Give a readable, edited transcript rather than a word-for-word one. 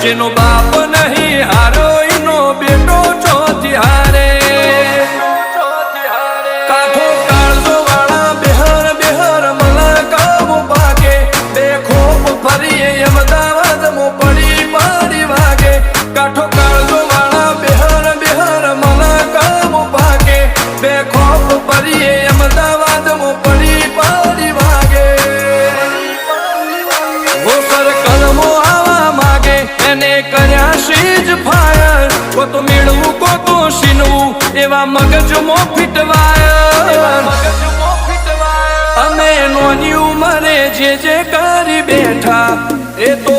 જેનો બાપ નહીં હારો ઈનો બેટો ચોથી હારે કાઠો કાળજો વાળા બેહર બેહર મલકાવ ભાગે બે ખોપ ફરીએ અમદાવાદ મો પડી પડી વાગે કાઠો કાળજો વાળા બેહર બેહર મલકાવ ભાગે બે ખોપ ફરીએ અમદાવાદ મો પડી પડી વાગે વો સર્કલ મો આવા માગે એને કર્યા શીજ ફાયર કો તો મેળવું કો તો શીનવું એવા મગજમો ફિટવાય અમે નોની ઉંમરે જે કરી બેઠા એ તો